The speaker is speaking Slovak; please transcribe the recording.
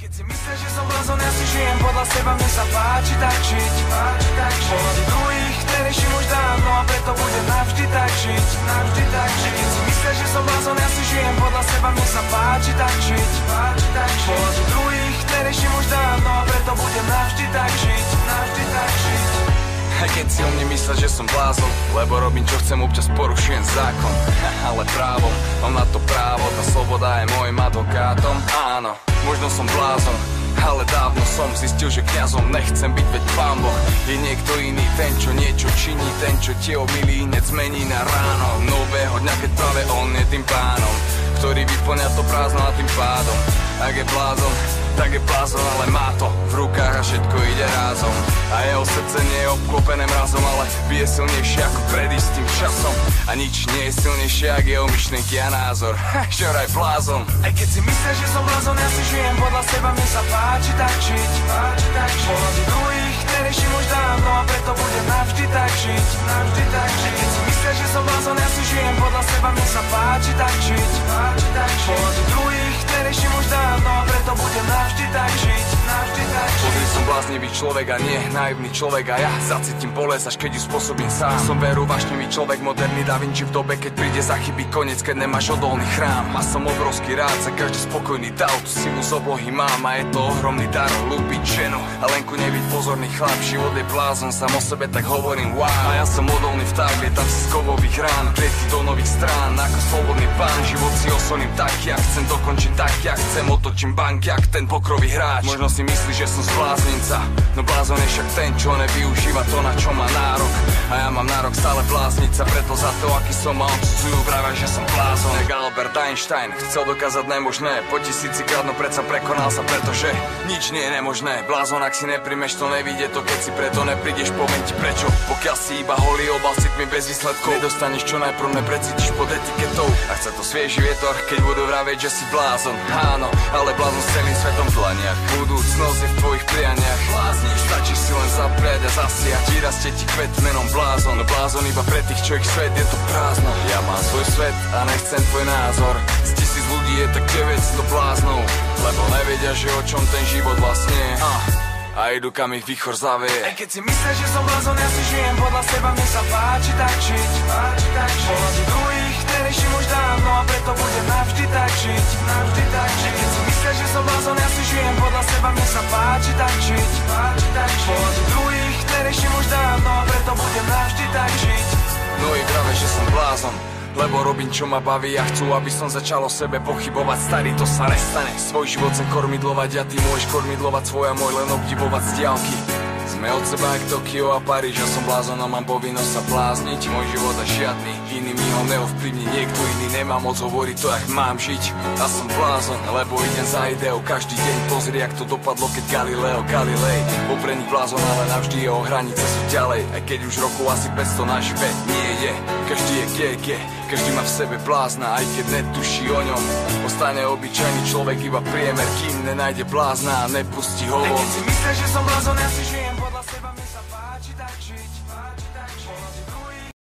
keď si myslíš, že som blázon, ja si žijem podľa seba, mne sa páči tak žiť. Pohľady druhých nereším už dávno a preto budem navždy tak žiť. Keď si myslíš, že som blázon, ja si žijem podľa seba, mne sa páči tak žiť. Pohľady druhých nereším už dávno a preto budem navždy tak žiť. Aj keď si o mne myslíš, že som blázon, lebo robím čo chcem, občas porušujem zákon. Ale právom, mám na to právo, tá sloboda je môjim advokátom. Áno, možno som blázon, ale dávno som zistil, že kňazom nechcem byť, veď Pán Boh je niekto iný, ten čo niečo činí, ten čo tie omylí hneď zmení na ráno nového dňa, keď práve on je tým pánom, ktorý vyplňa to prázdno a tým pádom, ak je blázon, tak je blázon, ale má to v rukách a všetko ide rázom. A jeho srdce nie je obklopené mrazom, ale bije silnejšie ako pred istým časom. A nič nie je silnejšie, ako jeho myšlienky a názor. Žoraj blázon. Aj keď si myslíš, že som blázon, ja si žijem podľa seba, mne sa páči tak žiť. Pohľady druhých nereším už dávno a preto budem navždy tak žiť. Aj keď si myslíš, že som blázon, ja si žijem podľa seba, mne sa páči tak žiť. Pohľady druhých nereším už dávno a preto budem navždy tak žiť. Pozri, som bláznivý človek a nie naivný človek a ja zacítim bolesť, až keď ju spôsobím sám. Som veru vášnivý človek, moderný Da Vinci v dobe, keď príde za chyby koniec, keď nemáš odolný chrám. A som obrovský rád za každý spokojný dal, tú silu z oblohy mám a je to ohromný dar. Ľúbiť ženu a Lenku nebyť pozorný chlap, život je blázon, sám o sebe tak hovorím wow. A ja som odolný vták, lietam si z kovových rán, klietky do nových strán, ako slobodný pán. Život si osolím tak, ja chcem dokončiť tak, ja chcem, otočím bank, jak ten pokrový hráč. Možno si myslíš, že som zbláznica, no blázon je však ten, čo nevyužíva to, na čo má nárok. A ja mám nárok stále blázniť sa, preto za to, aký som ma odsudzujú, vravia, že som blázon. Jak Albert Einstein chcel dokázať nemožné, po tisícikrát, no predsa prekonal sa, pretože nič nie je nemožné. Blázon, ak si neprimeš, to nevíde to, keď si preto neprídeš, poviem ti prečo. Pokiaľ si iba holý obal citmi bez výsledkov, nedostaneš čo najprv, neprecítiš pod etiketou. A chce to svieži vietor, keď budú vravieť, že si blázon. Áno, ale blázon s celým svetom v dlaniach, budúcnosť je v tvojich prianiach. Blázniš, stačí si len zapriať a zasiať, vyrastie ti kvet menom blázon. Blázon iba pre tých, čo ich svet je to prázdno. Ja mám svoj svet a nechcem tvoj názor. Z 1000 ľudí je tak 900 bláznov, lebo nevedia, že o čom ten život vlastne je. A idú kam ich výchor zavie. Aj keď si myslíš, že som blázon, ja si žijem podľa seba, mne sa páči tak žiť. Pohľady druhých nereším už dávno a preto budem navždy tak žiť. Aj keď si myslíš, že som blázon, ja si žijem podľa seba, mne sa páči tak žiť. Pohľady druhých nereším už dávno a preto budem navždy tak žiť. No i práve, že som blázon, lebo robím čo ma baví a chcú, aby som začal o sebe pochybovať. Starý, to sa nestane. Svoj život chcem kormidlovať a ty môžeš kormidlovať svoj a môj len obdivovať z diaľky. Sme od seba jak Tokio a Paríž, ja som blázon a mám povinnosť sa blázniť. Môj život a žiadny iný mi ho neovplyvní, niekto iný nemá moc hovoriť to, jak mám žiť. A som blázon, lebo idem za ideou každý deň. Pozri, jak to dopadlo, keď Galilei bol pre nich blázon, ale navždy jeho hranice sú ďalej. Aj keď už rokov asi 500 nažive nie je, každý je kde, každý má v sebe blázna, aj keď netuší o ňom. Ostane obyčajný človek iba priemer, kým nenájde blázna a nepustí ho von. Aj keď si myslíš, že som blázon, ja si žijem